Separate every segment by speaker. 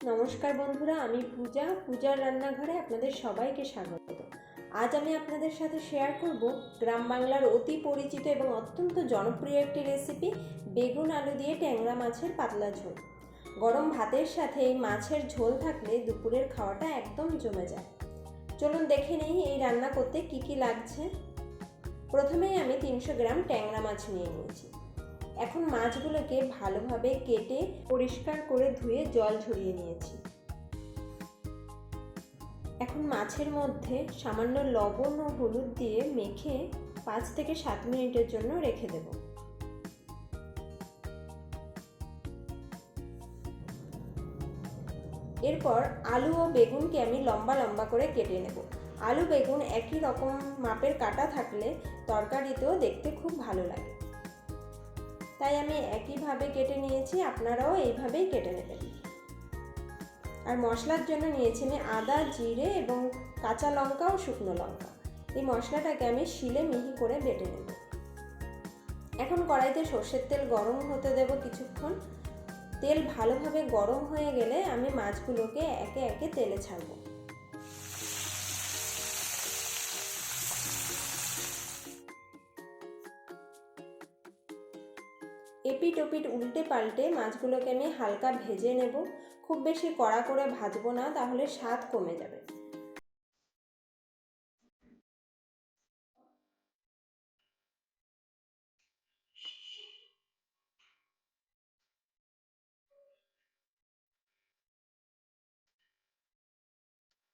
Speaker 1: নমস্কার বন্ধুরা, আমি পূজার রান্নাঘরে আপনাদের সবাইকে স্বাগত। আজ আমি আপনাদের সাথে শেয়ার করব গ্রাম বাংলার অতি পরিচিত এবং অত্যন্ত জনপ্রিয় একটি রেসিপি, বেগুন আলু দিয়ে ট্যাংরা মাছের পাতলা ঝোল। গরম ভাতের সাথে এই মাছের ঝোল থাকলে দুপুরের খাওয়াটা একদম জমে যায়। চলুন দেখে নিই এই রান্না করতে কি কি লাগছে। প্রথমেই আমি 300 গ্রাম ট্যাংরা মাছ নিয়ে নিয়েছি। এখন মাছগুলোকে ভালোভাবে কেটে পরিষ্কার করে ধুয়ে জল ঝরিয়ে নিয়েছি। এখন মাছের মধ্যে সামান্য লবণ ও হলুদ দিয়ে মেখে 5 থেকে 7 মিনিটের জন্য রেখে দেব। এরপর আলু ও বেগুনকে আমি লম্বা লম্বা করে কেটে নেব। আলু বেগুন একই রকম মাপের কাটা থাকলে তরকারিতেও দেখতে খুব ভালো লাগে, তাই আমি একইভাবে কেটে নিয়েছি, আপনারাও এইভাবেই কেটে নেবেন। আর মশলার জন্য নিয়েছি আমি আদা, জিরে এবং কাঁচা লঙ্কা ও শুকনো লঙ্কা। এই মশলাটাকে আমি শিলে মিহি করে বেটে নেব। এখন কড়াইতে সর্ষের তেল গরম হতে দেব কিছুক্ষণ। তেল ভালোভাবে গরম হয়ে গেলে আমি মাছগুলোকে একে একে তেলে ছাড়ব। এপিট ওপিট উল্টে পাল্টে মাছগুলোকে আমি হালকা ভেজে নেব। খুব বেশি কড়া করে ভাজবো না, তাহলে স্বাদ কমে যাবে।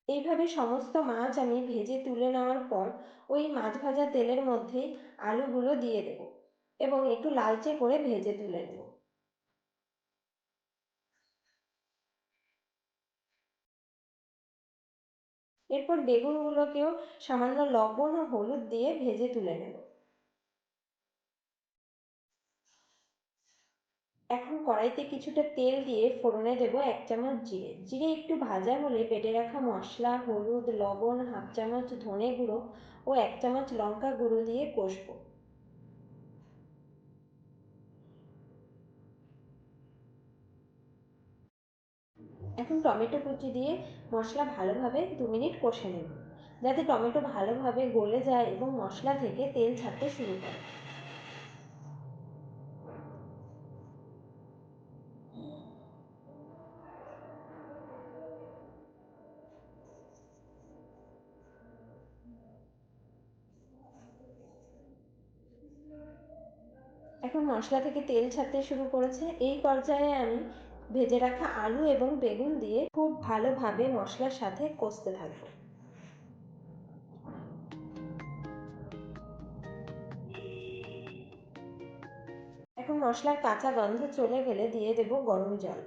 Speaker 1: এইভাবে সমস্ত মাছ আমি ভেজে তুলে নেওয়ার পর ওই মাছ ভাজা তেলের মধ্যেই আলুগুলো দিয়ে দেব এবং একটু লালচে করে ভেজে তুলে নেব। এরপর বেগুনগুলোকেও সামান্য লবণ ও হলুদ দিয়ে ভেজে তুলে নেব। এখন কড়াইতে কিছুটা তেল দিয়ে ফোড়নে দেব 1 চামচ জিরে। জিরে একটু ভাজা হলে বেটে রাখা মশলা, হলুদ, লবণ, হাফ চামচ ধনে গুঁড়ো ও 1 চামচ লঙ্কা গুঁড়ো দিয়ে কষবো। এখন টমেটো কুচি দিয়ে মশলা ভালোভাবে 2 মিনিট কষে নেব, যাতে টমেটো ভালোভাবে গলে যায় এবং মশলা থেকে তেল ছাড়তে শুরু করে। এখন মশলা থেকে তেল ছাড়তে শুরু করেছে। এই পর্যায়ে আমি ভেজে রাখা আলু এবং বেগুন দিয়ে খুব ভালোভাবে মশলার সাথে কষতে থাকবো। এখন মশলার কাঁচা গন্ধ চলে গেলে দিয়ে দেব গরম জল।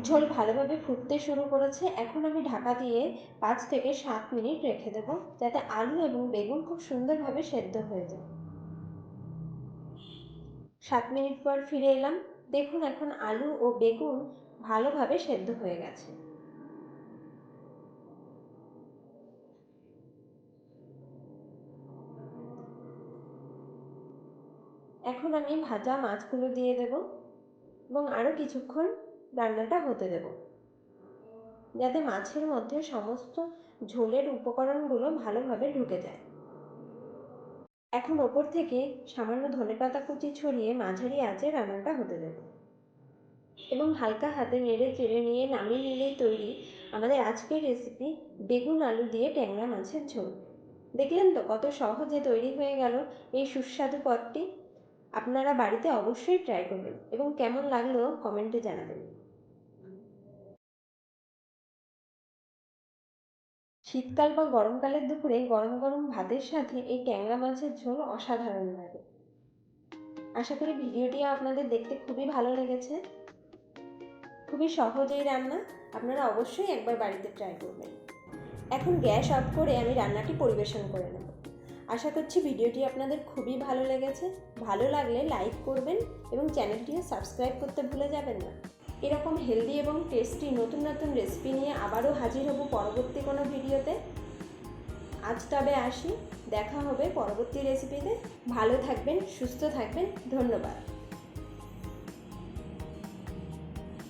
Speaker 1: ঝোল ভালোভাবে ফুটতে শুরু করেছে। এখন আমি ঢাকা দিয়ে 5 থেকে 7 মিনিট রেখে দেব, যাতে আলু এবং বেগুন খুব সুন্দরভাবে সেদ্ধ হয়ে যায়। 7 মিনিট পর ফিরে এলাম। দেখুন এখন আলু ও বেগুন ভালোভাবে সেদ্ধ হয়ে গেছে। এখন আমি ভাজা মাছগুলো দিয়ে দেব এবং আরও কিছুক্ষণ রান্নাটা হতে দেব, যাতে মাছের মধ্যে সমস্ত ঝোলের উপকরণগুলো ভালোভাবে ঢুকে যায়। এখন ওপর থেকে সামান্য ধনেপাতা কুচি ছড়িয়ে মাঝারি আঁচে রান্নাটা হতে দেব এবং হালকা হাতে নেড়ে চেড়ে নিয়ে নামিয়ে নিলেই তৈরি আমাদের আজকের রেসিপি, বেগুন আলু দিয়ে ট্যাংরা মাছের ঝোল। দেখলেন তো কত সহজে তৈরি হয়ে গেল এই সুস্বাদু পদটি। আপনারা বাড়িতে অবশ্যই ট্রাই করবেন এবং কেমন লাগলো কমেন্টে জানাবেন। শীতকাল বা গরমকালের দুপুরে গরম গরম ভাতের সাথে এই ট্যাংরা মাছের ঝোল অসাধারণ লাগে। আশা করি ভিডিওটি আপনাদের দেখতে খুবই ভালো লেগেছে। খুবই সহজ এই রান্না, আপনারা অবশ্যই একবার বাড়িতে ট্রাই করবেন। এখন গ্যাস অফ করে আমি রান্নাটি পরিবেশন করে নেব। আশা করছি ভিডিওটি আপনাদের খুবই ভালো লেগেছে। ভালো লাগলে লাইক করবেন এবং চ্যানেলটিও সাবস্ক্রাইব করতে ভুলে যাবেন না। এরকম হেলদি এবং টেস্টি নতুন নতুন রেসিপি নিয়ে আবারও হাজির হব পরবর্তী কোনো ভিডিওতে। আজ তবে আসি, দেখা হবে পরবর্তী রেসিপিতে। ভালো থাকবেন, সুস্থ থাকবেন, ধন্যবাদ।